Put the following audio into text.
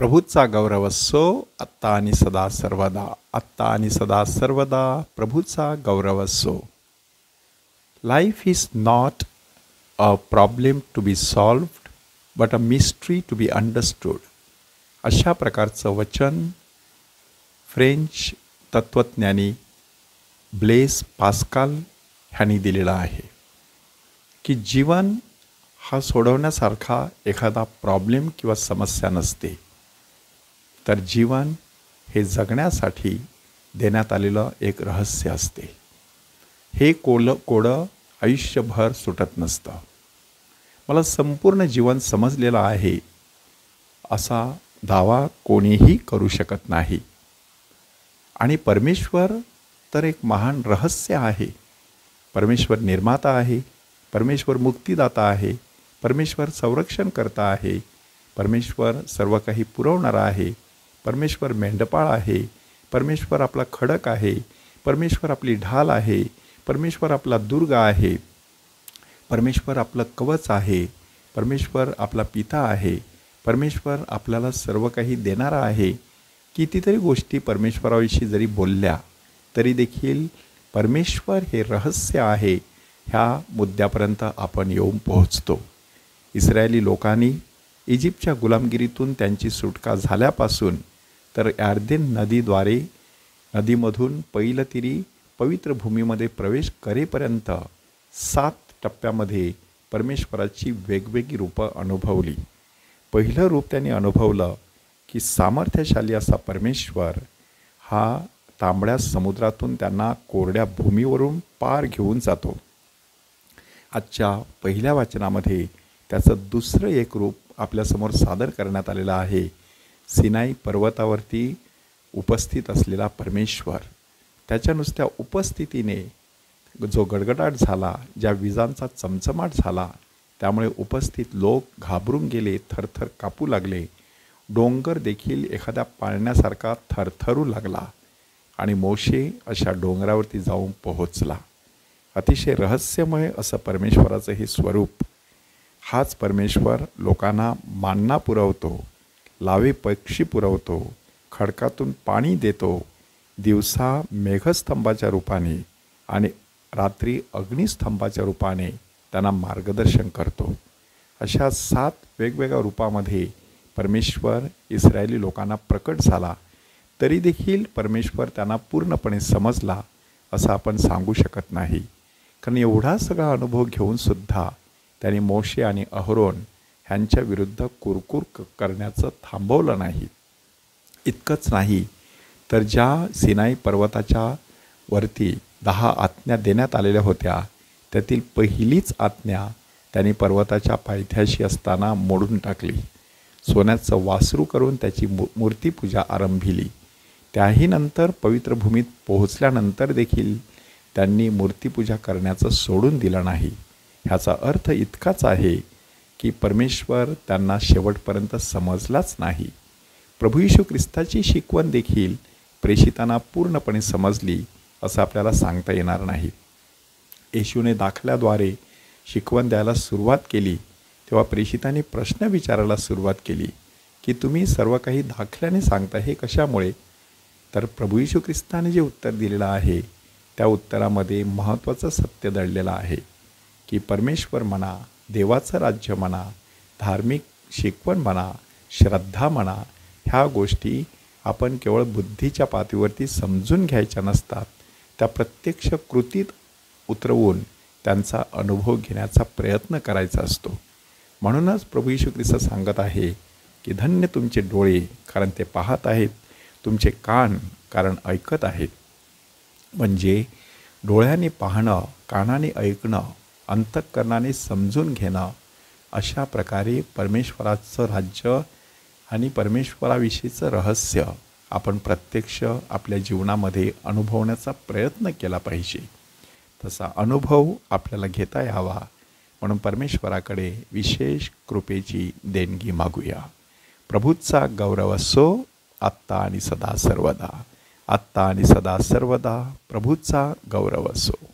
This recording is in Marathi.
प्रभूचा गौरव असो आत्ता आणि सदा सर्वदा. आत्ता आणि सदा सर्वदा प्रभूचा गौरव असो. Life is not a problem to be solved but a mystery to be understood. अशा प्रकारचं वचन फ्रेंच तत्त्वज्ञानी ब्लेस पास्कल ह्यांनी दिलेलं आहे की जीवन हा सोडवण्यासारखा एखादा प्रॉब्लेम किंवा समस्या नसते, तर जीवन हे जगण्यासाठी देण्यात आलेलं एक रहस्य असते. हे कोडं आयुष्यभर सुटत नसतं. मला संपूर्ण जीवन समजलेलं आहे असा दावा कोणीही करू शकत नाही. आणि परमेश्वर तर एक महान रहस्य आहे. परमेश्वर निर्माता आहे, परमेश्वर मुक्तिदाता आहे, परमेश्वर संरक्षण करता आहे, परमेश्वर सर्व काही पुरवणारा आहे, परमेश्वर मेंढपाळ आहे, परमेश्वर आपला खडक आहे, परमेश्वर आपली ढाल आहे, परमेश्वर आपला दुर्ग आहे, परमेश्वर आपलं कवच आहे, परमेश्वर आपला पिता आहे, परमेश्वर आपल्याला सर्व काही देणारा आहे. कितीतरी गोष्टी परमेश्वराविषयी जरी बोलल्या तरी देखील परमेश्वर हे रहस्य आहे ह्या मुद्द्यापर्यंत आपण येऊन पोहोचतो. इस्रायली लोकांनी इजिप्तच्या गुलामगिरीतून त्यांची सुटका झाल्यापासून तर यार्देन नदीमधून पैलतीरी पवित्र भूमीमध्ये प्रवेश करेपर्यंत 7 टप्प्यामध्ये परमेश्वराची वेगवेगळी रूपं अनुभवली. पहिलं रूप त्यांनी अनुभवलं की सामर्थ्यशाली असा परमेश्वर हा तांबड्या समुद्रातून त्यांना कोरड्या भूमीवरून पार घेऊन जातो. आजच्या पहिल्या वाचनामध्ये त्याचं दुसरं एक रूप आपल्यासमोर सादर करण्यात आलेलं आहे. सिनाई पर्वतावरती उपस्थित असलेला परमेश्वर, त्याच्या नुसत्या उपस्थितीने जो गडगडाट झाला, ज्या विजांचा चमचमाट झाला, त्यामुळे उपस्थित लोक घाबरून गेले, थरथर कापू लागले. डोंगर देखील एखाद्या पाळण्यासारखा थरथरू लागला आणि मोशे अशा डोंगरावरती जाऊन पोहोचला. अतिशय रहस्यमय असं परमेश्वराचं हे स्वरूप. हाच परमेश्वर लोकांना मान्ना पुरवतो, लावे पक्षी पुरवतो, खडकातून पाणी देतो, दिवसा मेघस्तंभाच्या रूपाने आणि रात्री अग्निस्तंभाच्या रूपाने त्यांना मार्गदर्शन करतो. अशा 7 वेगवेगळ्या रूपामध्ये परमेश्वर इस्रायली लोकांना प्रकट झाला. तरी देखील परमेश्वर त्यांना पूर्णपणे समजला असं आपण सांगू शकत नाही. कारण एवढा सगळा अनुभव घेऊनसुद्धा त्यांनी मोशे आणि अहरोन ह्यांच्या विरुद्ध कुरकुर करण्याचं थांबवलं नाही. इतकंच नाही तर ज्या सिनाई पर्वताच्या वरती 10 आज्ञा देण्यात आलेल्या होत्या, त्यातील पहिलीच आज्ञा त्यांनी पर्वताच्या पायथ्याशी असताना मोडून टाकली. सोन्याचं वासरू करून त्याची मूर्तीपूजा आरंभिली. त्याही नंतर पवित्र भूमीत पोहोचल्यानंतर देखील त्यांनी मूर्तीपूजा करण्याचं सोडून दिलं नाही. ह्याचा अर्थ इतकाच आहे की परमेश्वर त्यांना शेवटपर्यंत समजलाच नाही. प्रभू येशू ख्रिस्ताची शिकवण देखील प्रेषितांना पूर्णपणे समजली असं आपल्याला सांगता येणार नाही. येशूने दाखल्याद्वारे शिकवण द्यायला सुरुवात केली तेव्हा प्रेषितांनी प्रश्न विचारायला सुरुवात केली की तुम्ही सर्व काही दाखल्याने सांगता, हे कशामुळे? तर प्रभू येशू ख्रिस्ताने जे उत्तर दिलेलं आहे त्या उत्तरामध्ये महत्त्वाचं सत्य दडलेलं आहे की परमेश्वर म्हणा, देवाचं राज्य म्हणा, धार्मिक शिकवण म्हणा, श्रद्धा म्हणा, ह्या गोष्टी आपण केवळ बुद्धीच्या पातळीवरती समजून घ्यायच्या नसतात. त्या प्रत्यक्ष कृतीत उतरवून त्यांचा अनुभव घेण्याचा प्रयत्न करायचा असतो. म्हणूनच प्रभू येशू ख्रिस्त सांगत आहे की धन्य तुमचे डोळे, कारण ते पाहत आहेत, तुमचे कान, कारण ऐकत आहेत. म्हणजे डोळ्याने पाहणं, कानाने ऐकणं, अंतःकरणाने समजून घेणं, अशा प्रकारे परमेश्वराचं राज्य आणि परमेश्वराविषयीचं रहस्य आपण प्रत्यक्ष आपल्या जीवनामध्ये अनुभवण्याचा प्रयत्न केला पाहिजे. तसा अनुभव आपल्याला घेता यावा म्हणून परमेश्वराकडे विशेष कृपेची देणगी मागूया. प्रभूचा गौरव असो आत्ता आणि सदा सर्वदा. आत्ता आणि सदा सर्वदा प्रभूचा गौरव असो.